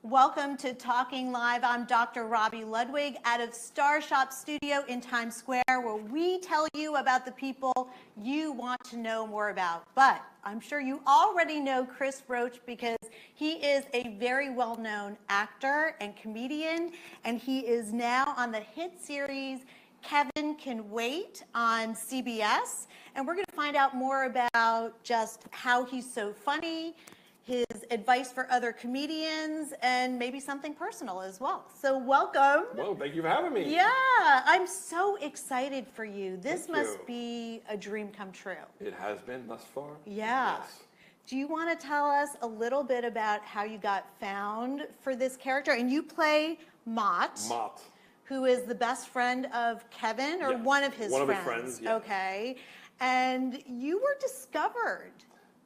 Welcome to Talking Live. I'm Dr. Robi Ludwig out of Star Shop Studio in Times Square, where we tell you about the people you want to know more about. But I'm sure you already know Chris Roach because he is a very well-known actor and comedian, and he is now on the hit series Kevin Can Wait on CBS. And we're going to find out more about just how he's so funny, his advice for other comedians, and maybe something personal as well. So welcome. Well, thank you for having me. Yeah, I'm so excited for you. This must be a dream come true. It has been thus far. Yeah. Yes. Do you want to tell us a little bit about how you got found for this character? And you play Mott. Mott. Who is the best friend of Kevin, or Yes. one of his friends? One of his friends, yeah. Okay. And you were discovered.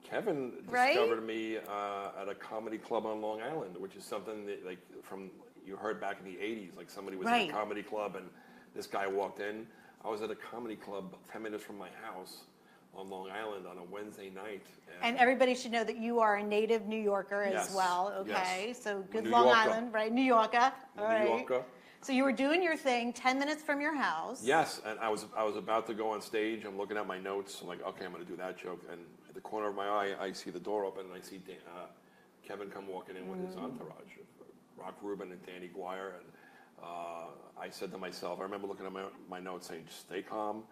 Kevin discovered me at a comedy club on Long Island, which is something that, like, from you heard back in the 80s, like somebody was in a comedy club and this guy walked in. I was at a comedy club 10 minutes from my house on Long Island on a Wednesday night. And everybody should know that you are a native New Yorker as well. Okay, so good Long Island, right? New Yorker. All right. New Yorker. So you were doing your thing 10 minutes from your house. Yes, and I was about to go on stage. I'm looking at my notes. I'm like, okay, I'm going to do that joke. And at the corner of my eye, I see the door open, and I see Kevin come walking in with his entourage, Rock Rubin and Danny Guire. And I said to myself, I remember looking at my notes saying, just stay calm,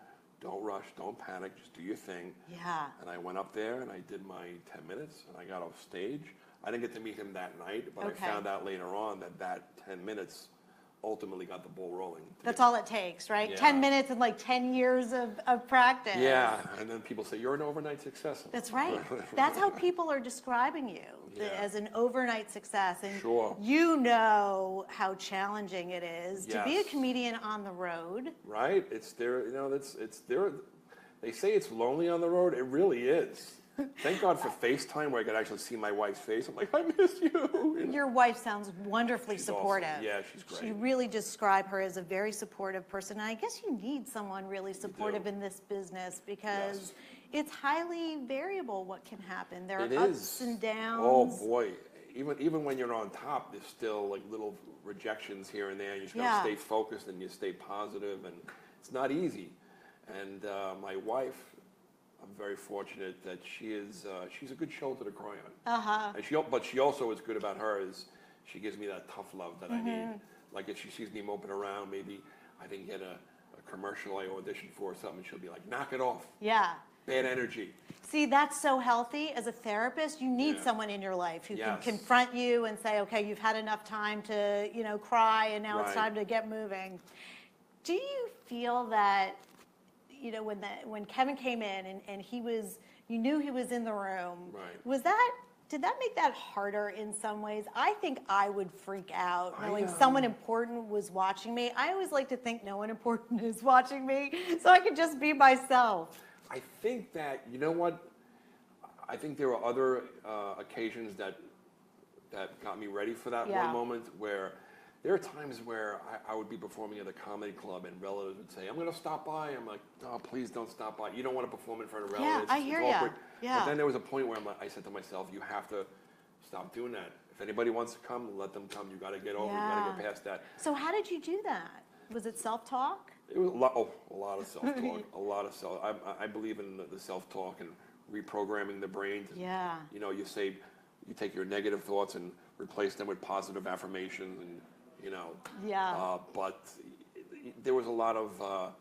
don't rush, don't panic, just do your thing. Yeah. And I went up there, and I did my 10 minutes, and I got off stage. I didn't get to meet him that night, but I found out later on that 10 minutes ultimately got the ball rolling. That's all it takes, right? Yeah. 10 minutes and like 10 years of practice. Yeah, and then people say, you're an overnight success. That's right. That's how people are describing you, as an overnight success. And you know how challenging it is to be a comedian on the road. Right? It's there, you know, it's there. They say it's lonely on the road. It really is. Thank God for FaceTime where I could actually see my wife's face. I'm like, I miss you. Your wife sounds wonderfully supportive. Awesome. Yeah, she's great. You really describe her as a very supportive person. And I guess you need someone really supportive in this business because it's highly variable what can happen. There are ups and downs. Oh boy. Even when you're on top, there's still like little rejections here and there. You just gotta stay focused and you stay positive, and it's not easy. And my wife, I'm very fortunate that she's a good shoulder to cry on. And but she also is good about her is she gives me that tough love that I need. Like if she sees me moping around, maybe I didn't get a commercial I auditioned for or something, she'll be like, knock it off. Yeah. Bad energy. See, that's so healthy. As a therapist, you need someone in your life who can confront you and say, okay, you've had enough time to, cry, and now it's time to get moving. Do you feel that, when Kevin came in and you knew he was in the room, did that make that harder in some ways? I think I would freak out knowing someone important was watching me. I always like to think no one important is watching me, so I could just be myself. I think that, you know what? I think there were other occasions that got me ready for that one moment where there are times where I would be performing at a comedy club and relatives would say, I'm going to stop by. I'm like, oh, please don't stop by. You don't want to perform in front of relatives. Yeah, I hear you. Yeah. But then there was a point where I said to myself, you have to stop doing that. If anybody wants to come, let them come. You got to get over. You got to get past that. So how did you do that? Was it self-talk? It was a lot of self-talk. A lot of self. I believe in the self-talk and reprogramming the brain. You take your negative thoughts and replace them with positive affirmations and. But there was a lot of,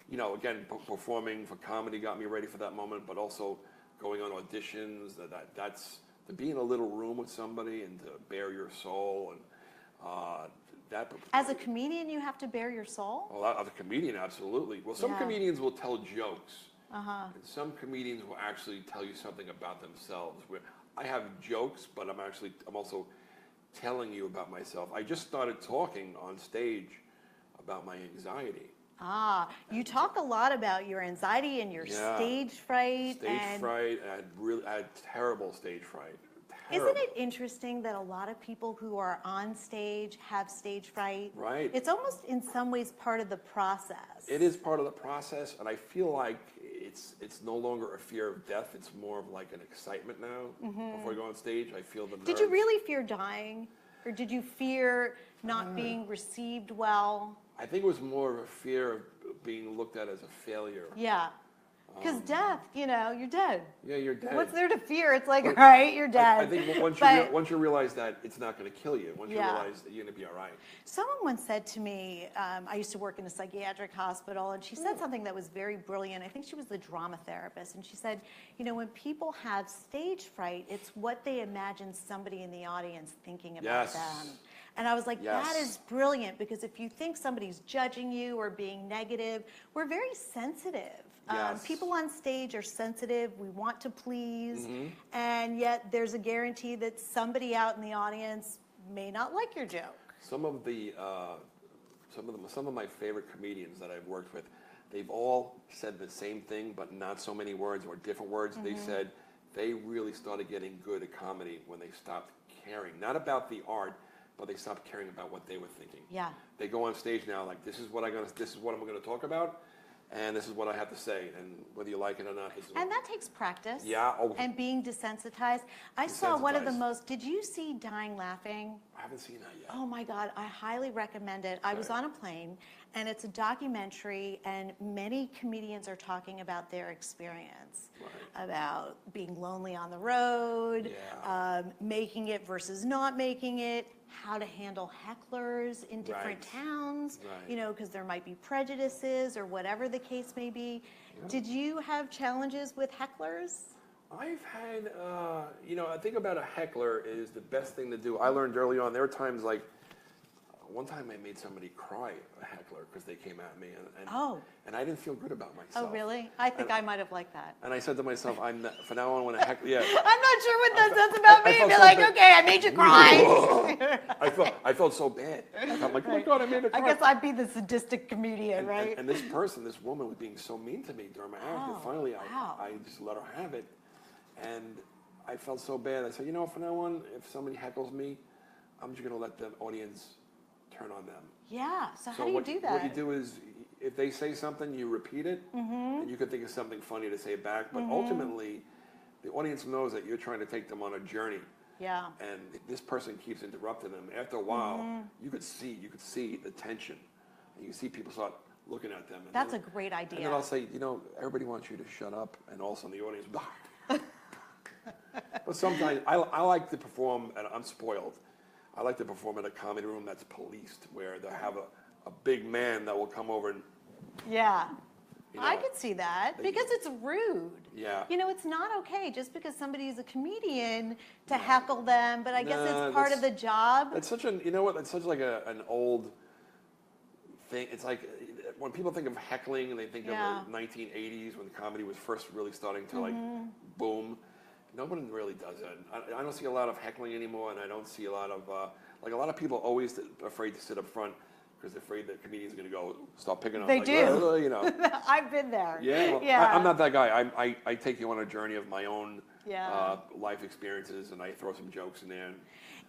again, performing for comedy got me ready for that moment, but also going on auditions, that's to be in a little room with somebody and to bare your soul. And that. As a comedian, you have to bare your soul? Well, as a comedian, absolutely. Well, some comedians will tell jokes, and some comedians will actually tell you something about themselves. Where I have jokes, but I'm also telling you about myself. I just started talking on stage about my anxiety. You talk a lot about your anxiety and your stage fright. Stage fright. I had terrible stage fright. Terrible. Isn't it interesting that a lot of people who are on stage have stage fright? Right. It's almost in some ways part of the process. It is part of the process, and I feel like it's no longer a fear of death. It's more of like an excitement now. Before I go on stage, I feel the nerves. Did you really fear dying? Or did you fear not being received well? I think it was more of a fear of being looked at as a failure. Yeah. Because death, you know, you're dead. Yeah, you're dead. What's there to fear? It's like, all right, you're dead. I think once you realize that it's not going to kill you, once you realize that you're going to be all right. Someone once said to me, I used to work in a psychiatric hospital, and she said something that was very brilliant. I think she was the drama therapist, and she said, you know, when people have stage fright, it's what they imagine somebody in the audience thinking about them. And I was like, that is brilliant, because if you think somebody's judging you or being negative, we're very sensitive. People on stage are sensitive. We want to please, and yet there's a guarantee that somebody out in the audience may not like your joke. Some of my favorite comedians that I've worked with, they've all said the same thing, but not so many words or different words. They said they really started getting good at comedy when they stopped caring, not about the art, but they stopped caring about what they were thinking. Yeah. They go on stage now like, this is what I'm going to talk about. And this is what I have to say, and whether you like it or not. And that takes practice. Yeah. And being desensitized. I saw one of the most, did you see Dying Laughing? I haven't seen that yet. Oh my God, I highly recommend it. I was on a plane, and it's a documentary, and many comedians are talking about their experience, about being lonely on the road, making it versus not making it, how to handle hecklers in different towns, you know, because there might be prejudices or whatever the case may be. Did you have challenges with hecklers? I've had, you know, I think about a heckler is the best thing to do. I learned early on, there were times like, one time I made somebody cry, a heckler, because they came at me, and I didn't feel good about myself. Oh, really? I think I might have liked that. And I said to myself, from now on when I heckle, I'm not sure what that says about me. Be like, okay, I made you cry. I felt so bad. I'm like, oh my God, I made her cry. I guess I'd be the sadistic comedian, right? And this woman was being so mean to me during my act, and finally I just let her have it. And I felt so bad. I said, you know, from now on, if somebody heckles me, I'm just going to let the audience turn on them. Yeah, so how do you do that? What you do is, if they say something, you repeat it, and you can think of something funny to say back, but ultimately, the audience knows that you're trying to take them on a journey. Yeah. And this person keeps interrupting them. After a while, you could see the tension. And you see people start looking at them. And that's a great idea. And then I'll say, you know, everybody wants you to shut up, and all of a sudden the audience, But sometimes I like to perform, and I'm spoiled. I like to perform in a comedy room that's policed, where they have a big man that will come over and. Yeah. You know, I could see that, because it's rude. Yeah. You know, it's not okay just because somebody's a comedian to heckle them, but I guess it's part of the job. That's such an, you know what, that's such like an old thing. It's like, when people think of heckling, and they think of the 1980s when comedy was first really starting to like boom. No one really does that. I don't see a lot of heckling anymore, and I don't see a lot of, like a lot of people are always afraid to sit up front because they're afraid that comedians are going to go start picking on them. They do. You know. I've been there. Yeah, well, I'm not that guy. I take you on a journey of my own life experiences, and I throw some jokes in there.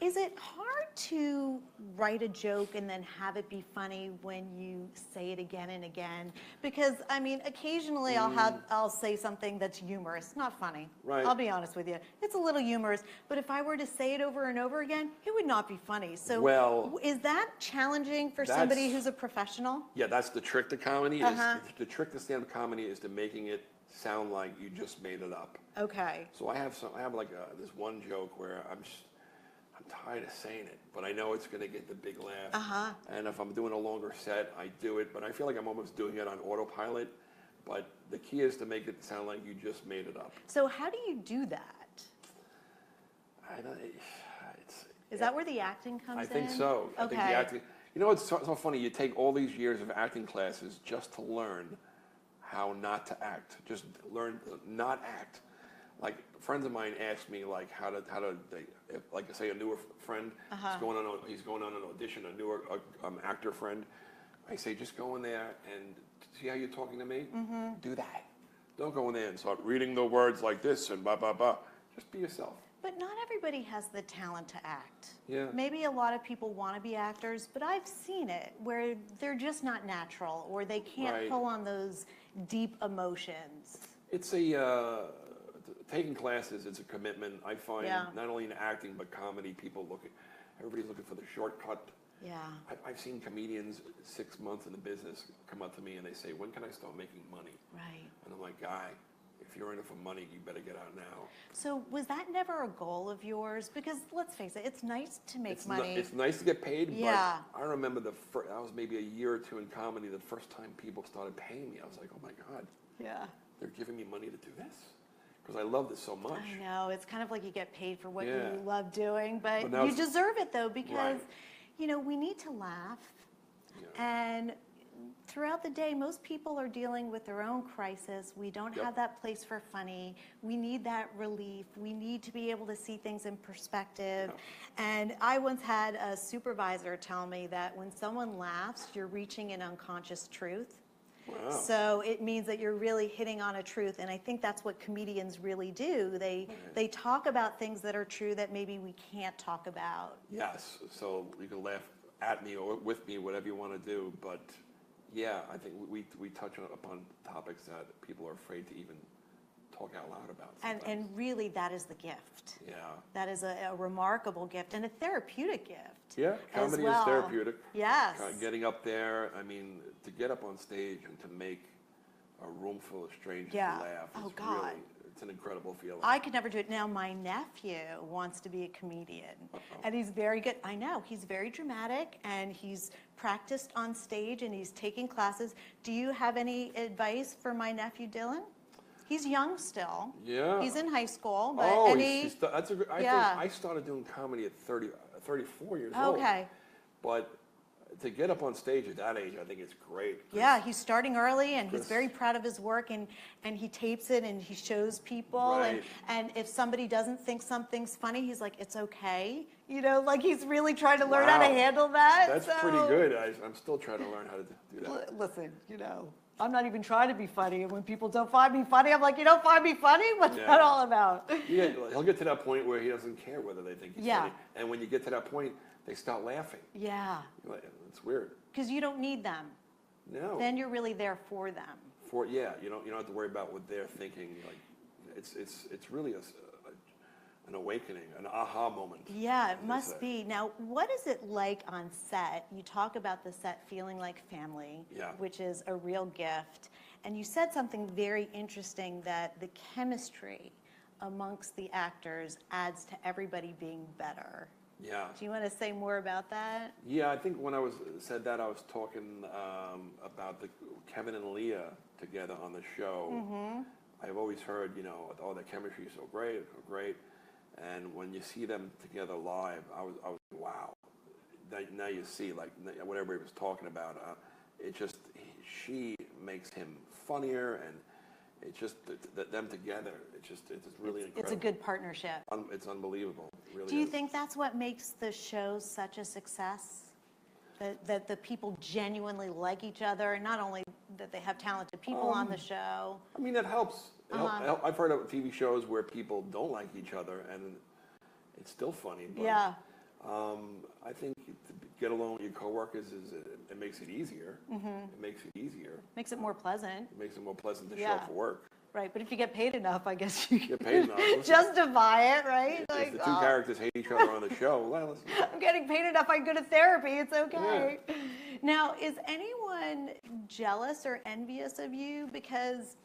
Is it hard to write a joke and then have it be funny when you say it again and again? Because, I mean, occasionally I'll say something that's humorous, not funny. Right. I'll be honest with you. It's a little humorous, but if I were to say it over and over again, it would not be funny. So is that challenging for somebody who's a professional? Yeah, that's the trick to comedy. The trick to stand-up comedy is to making it sound like you just made it up. Okay. So I have like this one joke where I'm tired of saying it, but I know it's going to get the big laugh. And if I'm doing a longer set, I do it, but I feel like I'm almost doing it on autopilot. But the key is to make it sound like you just made it up. So how do you do that? Is that where the acting comes in? I think so. Okay. I think the acting. You know, it's so funny. You take all these years of acting classes just to learn how not to act. Just learn not act. Like friends of mine ask me, like how to like say a newer friend he's going on an audition, a newer actor friend. I say just go in there and see how you're talking to me. Do that. Don't go in there and start reading the words like this and blah blah blah. Just be yourself. But not everybody has the talent to act. Yeah. Maybe a lot of people want to be actors, but I've seen it where they're just not natural, or they can't pull on those deep emotions. It's taking classes. It's a commitment. I find not only in acting but comedy, people look at. Everybody's looking for the shortcut. Yeah. I've seen comedians 6 months in the business come up to me and they say, when can I start making money? Right. And I'm like, guy, if you're in it for money, you better get out now. So was that never a goal of yours? Because let's face it, it's nice to make money. It's nice to get paid, yeah. but I remember I was maybe a year or two in comedy, the first time people started paying me. I was like, oh my God. Yeah. They're giving me money to do this? Because I love this so much. I know. It's kind of like you get paid for what Yeah. you love doing, but now you deserve it though, because, Right. you know, we need to laugh. Yeah. And throughout the day, most people are dealing with their own crisis. We don't Yep. have that place for funny. We need that relief. We need to be able to see things in perspective. Yep. And I once had a supervisor tell me that when someone laughs, you're reaching an unconscious truth. Wow. So it means that you're really hitting on a truth, and I think that's what comedians really do. They talk about things that are true that maybe we can't talk about. Yes, so you can laugh at me or with me, whatever you want to do, but yeah, I think we touch upon topics that people are afraid to even talk out loud about. And really, that is the gift. Yeah. That is a remarkable gift and a therapeutic gift. Yeah, comedy well. is therapeutic. Yes. Getting up there, I mean, to get up on stage and to make a room full of strangers Yeah. laugh Oh, is God. really, it's an incredible feeling. I could never do it. Now, my nephew wants to be a comedian, and he's very good. I know, he's very dramatic, and he's practiced on stage, and he's taking classes. Do you have any advice for my nephew, Dylan? He's young still. Yeah. He's in high school, but Oh, any... that's a good, I think I started doing comedy at 34 years old. Okay. But to get up on stage at that age, I think it's great. Yeah, he's starting early, and he's Chris- very proud of his work, and he tapes it, and he shows people, Right. and if somebody doesn't think something's funny, he's like, it's okay. You know, like he's really trying to learn how to Wow. handle that. That's pretty good. I'm still trying to learn how to do that. Listen, you know, I'm not even trying to be funny, and when people don't find me funny, I'm like, you don't find me funny? What's Yeah. that all about? Yeah, he'll get to that point where he doesn't care whether they think he's Yeah. funny. And when you get to that point, they start laughing. Yeah, You're like, it's weird. because you don't need them. No. Then you're really there for them. You don't have to worry about what they're thinking. Like, it's really an awakening, an aha moment. Yeah, it as they must say. be. Now, what is it like on set? You talk about the set feeling like family, Yeah. which is a real gift. And you said something very interesting, that the chemistry amongst the actors adds to everybody being better. Yeah. Do you want to say more about that? Yeah, I think when I said that, I was talking about Kevin and Leah together on the show. Mm-hmm. I've always heard, oh, their chemistry is so great, so great. And when you see them together live, I was wow. Now you see, like, what everybody was talking about. She makes him funnier, and it's just them together. It's really incredible. It's a good partnership. It's unbelievable. It really Do you is. think that's what makes the show such a success? That the people genuinely like each other, and not only that they have talented people on the show. I mean, that helps. I've heard of TV shows where people don't like each other, and it's still funny. But, Yeah. I think to get along with your coworkers it makes it easier. Mm-hmm. It makes it easier. Makes it more pleasant. It makes it more pleasant to show Yeah. up for work. Right, but if you get paid enough, I guess you Get paid enough. Listen, justify it, right? if the two characters hate each other on the show, well, listen. I'm getting paid enough, I go to therapy, it's okay. Now, is anyone jealous or envious of you? Because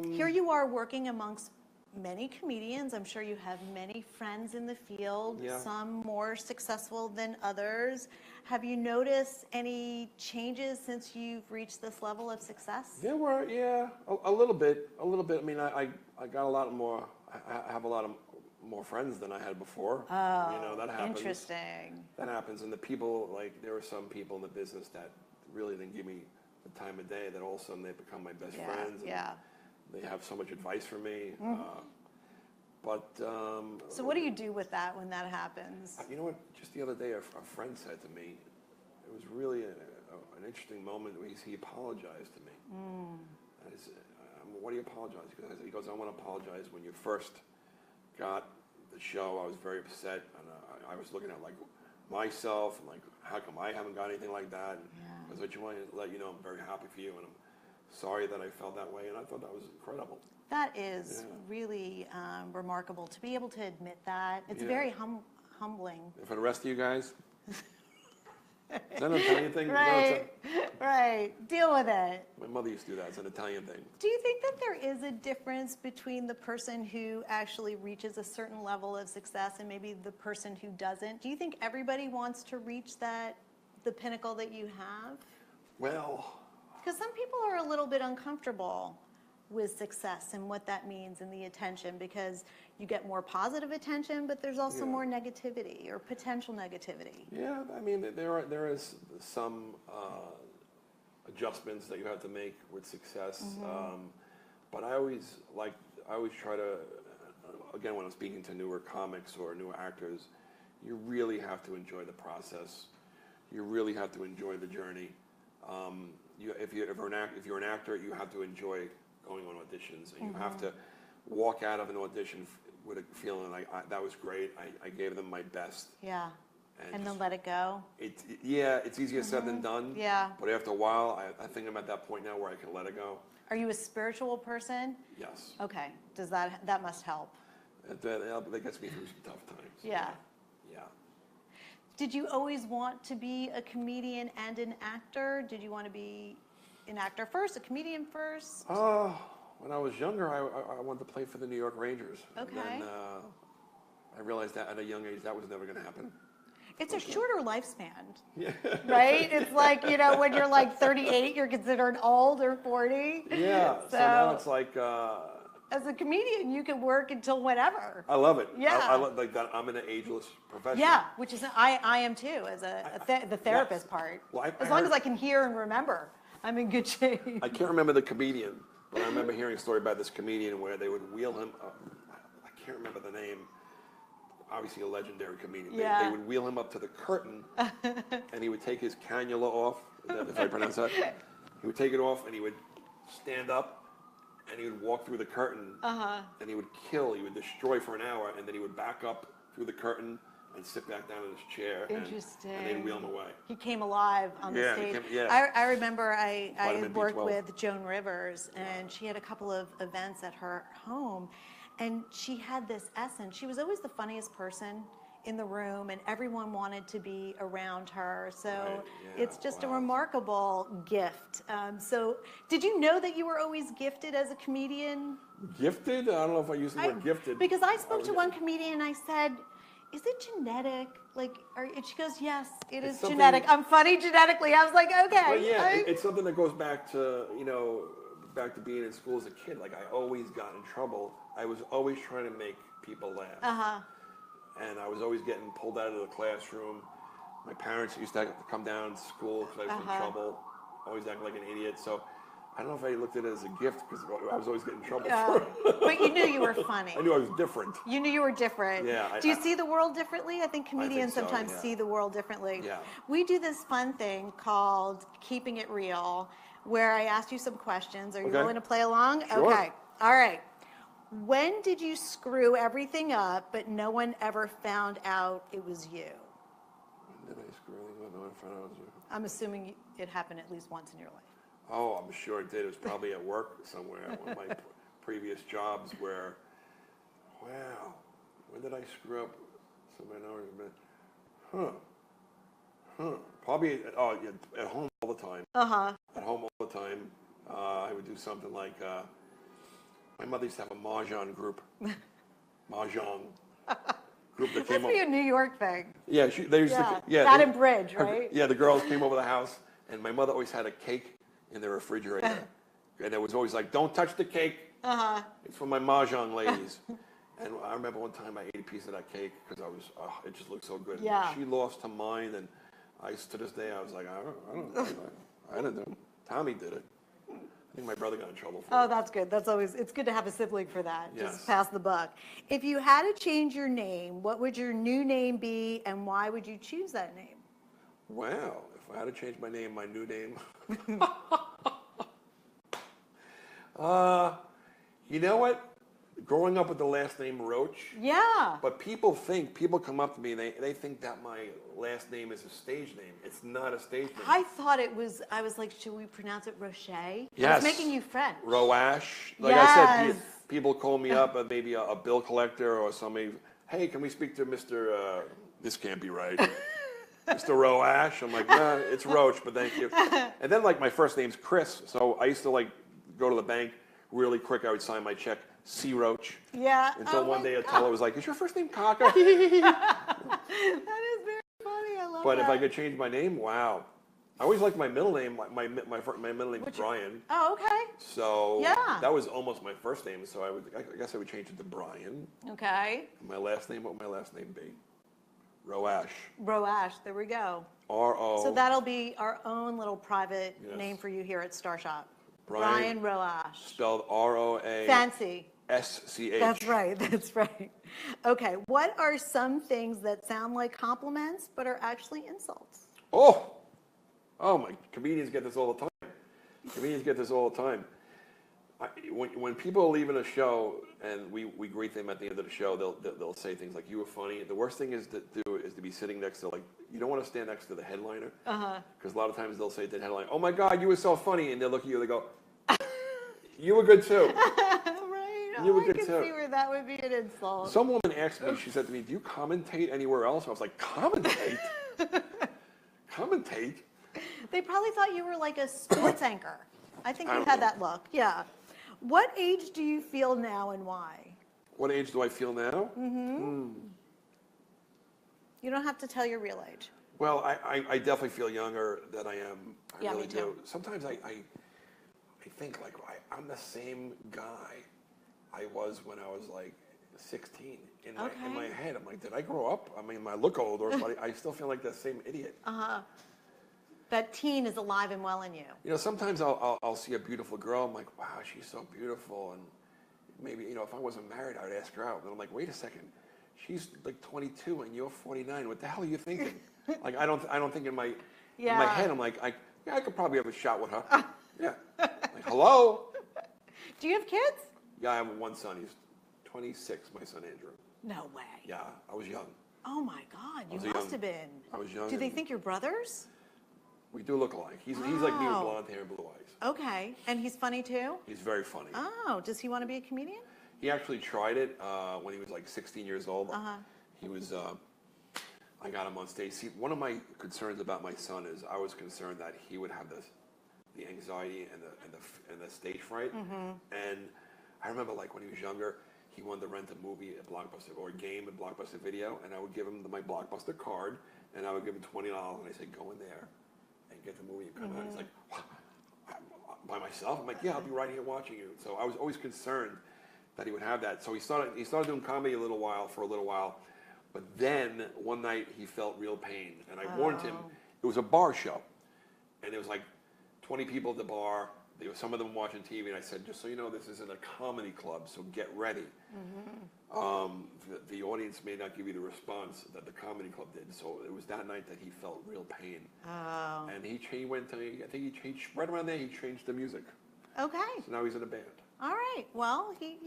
here you are working amongst many comedians. I'm sure you have many friends in the field, Yeah. some more successful than others. Have you noticed any changes since you've reached this level of success? There were, a little bit. I mean, I got a lot more. I have a lot of more friends than I had before. Oh, that happens. interesting. That happens, and the people, like, there were some people in the business that really didn't give me the time of day. That all of a sudden they become my best friends. And Yeah. they have so much advice for me. So what do you do with that when that happens? You know what? Just the other day, a friend said to me, it was really an interesting moment where he apologized to me. I said, what do you apologize? He goes, I want to apologize. When you first got the show, I was very upset, and I was looking at, like, myself, and, like, how come I haven't got anything like that? And I said, I want to let you know I'm very happy for you, and I'm sorry that I felt that way, and I thought that was incredible. That is really remarkable to be able to admit that. It's Yeah. very humbling. And for the rest of you guys, is that an Italian thing? Right, right. Deal with it. My mother used to do that. It's an Italian thing. Do you think that there is a difference between the person who actually reaches a certain level of success and maybe the person who doesn't? Do you think everybody wants to reach the pinnacle that you have? Well, because some people are a little bit uncomfortable with success and what that means and the attention, because you get more positive attention, but there's also more negativity or potential negativity. Yeah, I mean, there is some adjustments that you have to make with success, but I always try to, again, when I'm speaking to newer comics or newer actors, you really have to enjoy the process. You really have to enjoy the journey. If you're an actor, you have to enjoy going on auditions, and you have to walk out of an audition with a feeling like that was great. I gave them my best. Yeah. And then let it go. It's easier said than done. Yeah. But after a while, I think I'm at that point now where I can let it go. Are you a spiritual person? Yes. Okay. Does that must help? That gets me through some tough times. Yeah. Yeah. Did you always want to be a comedian and an actor? Did you want to be an actor first, a comedian first? When I was younger, I wanted to play for the New York Rangers. Okay. And then I realized that at a young age that was never going to happen. It's a shorter lifespan. Yeah. Right? It's like, when you're like 38, you're considered old, or 40. Yeah. So now it's like... as a comedian, you can work until whenever. I love it. Yeah. I love like that. I'm in an ageless profession. Yeah, which is, I am too, as the therapist part. Well, as long as I can hear and remember, I'm in good shape. I can't remember the comedian, but I remember hearing a story about this comedian where they would wheel him up. I can't remember the name. Obviously a legendary comedian. Yeah. They would wheel him up to the curtain, and he would take his cannula off, if I pronounce that. He would take it off, and he would stand up, and he would walk through the curtain, and he would destroy for an hour, and then he would back up through the curtain and sit back down in his chair. Interesting. And they'd wheel him away. He came alive on the stage. I remember I had worked with Joan Rivers, and she had a couple of events at her home, and she had this essence. She was always the funniest person in the room, and everyone wanted to be around her. So it's just a remarkable gift. So did you know that you were always gifted as a comedian? Gifted? I don't know if I used the word gifted. Because I spoke to one comedian and I said, is it genetic? And she goes, yes, it is genetic. I'm funny genetically. I was like, okay. Well, yeah, it's something that goes back to, back to being in school as a kid. Like, I always got in trouble. I was always trying to make people laugh. And I was always getting pulled out of the classroom. My parents used to have to come down to school because I was in trouble, always acting like an idiot. So I don't know if I looked at it as a gift because I was always getting in trouble for it. But you knew you were funny. I knew I was different. You knew you were different. Yeah. Do you see the world differently? I think comedians sometimes see the world differently. Yeah. We do this fun thing called Keeping It Real, where I asked you some questions. Are you willing to play along? Sure. Okay. All right. When did you screw everything up, but no one ever found out it was you? When did I screw anything up? No one found out it was you. I'm assuming it happened at least once in your life. Oh, I'm sure it did. It was probably at work somewhere, one of my previous jobs where, wow, when did I screw up? Somebody knows, probably, at home all the time. At home all the time. I would do something like, my mother used to have a mahjong group. Mahjong. Group that came Must be a New York thing. Yeah, they used to. Yeah, that and bridge, right? Yeah, the girls came over the house, and my mother always had a cake in the refrigerator, and it was always like, "Don't touch the cake. It's for my mahjong ladies." And I remember one time I ate a piece of that cake because it just looked so good. Yeah. She lost her mind, and to this day I was like, I didn't do it. Tommy did it. I think my brother got in trouble for it. Oh, that's good. It's good to have a sibling for that. Yes. Just pass the buck. If you had to change your name, what would your new name be, and why would you choose that name? Wow, if I had to change my name, my new name. You know what? Growing up with the last name Roach. Yeah. But people come up to me and they think that my last name is a stage name. It's not a stage name. I thought it was, I was like, should we pronounce it Roche? Yes. I was making you French. Roash. Like yes. I said, people call me up, maybe a bill collector or somebody, hey, can we speak to Mr. this can't be right. Mr. Roach. I'm like, nah, it's Roach, but thank you. And then like my first name's Chris, so I used to like go to the bank really quick. I would sign my check, C. Roach. Yeah. Until one day a teller was like, is your first name Kaka? That is very funny. I love But that. if I could change my name, wow. I always liked my middle name. My middle name is Brian. Oh, okay. So Yeah. that was almost my first name. So I guess I would change it to Brian. Okay. And my last name, what would my last name be? Roach. Roach. There we go. R-O. So that'll be our own little private Yes. name for you here at Star Shop. Brian Roach. Spelled R-O-A. Fancy. S-C-H. That's right. That's right. Okay. What are some things that sound like compliments but are actually insults? Oh my! Comedians get this all the time. Comedians get this all the time. When people are leaving a show and we greet them at the end of the show, they'll say things like, "You were funny." The worst thing is to be sitting next to, like, you don't want to stand next to the headliner, because a lot of times they'll say to the headliner, "Oh my God, you were so funny," and they'll look at you, they go, "You were good too." Right. You were I good can too. see where that would be an insult. Some woman asked me, she said to me, "Do you commentate anywhere else?" I was like, "Commentate? Commentate?" They probably thought you were like a sports anchor. I think I you don't had know. that look. Yeah. What age do you feel now and why? What age do I feel now? You don't have to tell your real age. Well, I definitely feel younger than I am. I Yeah, really me too. do. Sometimes I think like I'm the same guy I was when I was like 16. In my head, I'm like, did I grow up? I mean, I look older, but I still feel like the same idiot. That teen is alive and well in you. You know, sometimes I'll see a beautiful girl. I'm like, wow, she's so beautiful. And maybe, you know, if I wasn't married, I would ask her out. And I'm like, wait a second, she's like 22 and you're 49. What the hell are you thinking? Like, I don't think in my head. I'm like, I could probably have a shot with her. Yeah. Like, hello. Do you have kids? Yeah, I have one son. He's 26. My son Andrew. No way. Yeah, I was young. Oh my God, you was must young- have been. I was young Do they and- think you're brothers? We do look alike. He's like me with Oh. blonde hair and blue eyes. Okay, and he's funny too? He's very funny. Oh, does he want to be a comedian? He actually tried it when he was like 16 years old. He was. I got him on stage. See, one of my concerns about my son is I was concerned that he would have the anxiety and the stage fright. And I remember, like, when he was younger, he wanted to rent a movie at Blockbuster or a game at Blockbuster Video, and I would give him my Blockbuster card, and I would give him $20, and I said, go in there and get the movie and come out. He's like, by myself? I'm like, yeah, I'll be right here watching you. So I was always concerned that he would have that. So he started doing comedy for a little while, but then one night he felt real pain, and I warned him. It was a bar show, and there was like 20 people at the bar. There were some of them watching TV, and I said, just so you know, this isn't a comedy club, so get ready. The audience may not give you the response that the comedy club did. So it was that night that he felt real pain. Oh. And he went to, I think right around there, he changed the music. Okay. So now he's in a band. All right. Well, he,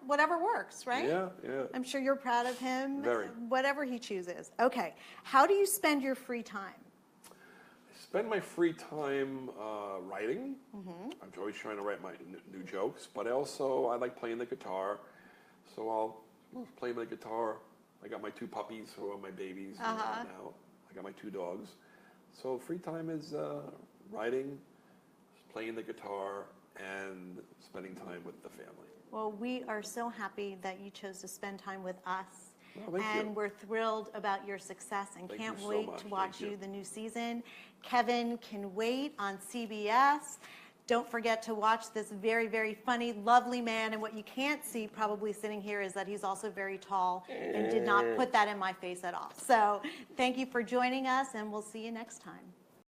whatever works, right? Yeah. I'm sure you're proud of him. Very. Whatever he chooses. Okay. How do you spend your free time? I spend my free time writing. I'm always trying to write my new jokes, but I like playing the guitar. So I'll play my guitar. I got my 2 puppies who are my babies now. I got my 2 dogs. So free time is writing, playing the guitar, and spending time with the family. Well, we are so happy that you chose to spend time with us. Oh, thank you. We're thrilled about your success and Thank can't you so wait much. to watch Thank you. the new season. Kevin can wait on CBS. Don't forget to watch this very, very funny, lovely man. And what you can't see probably sitting here is that he's also very tall and did not put that in my face at all. So thank you for joining us, and we'll see you next time.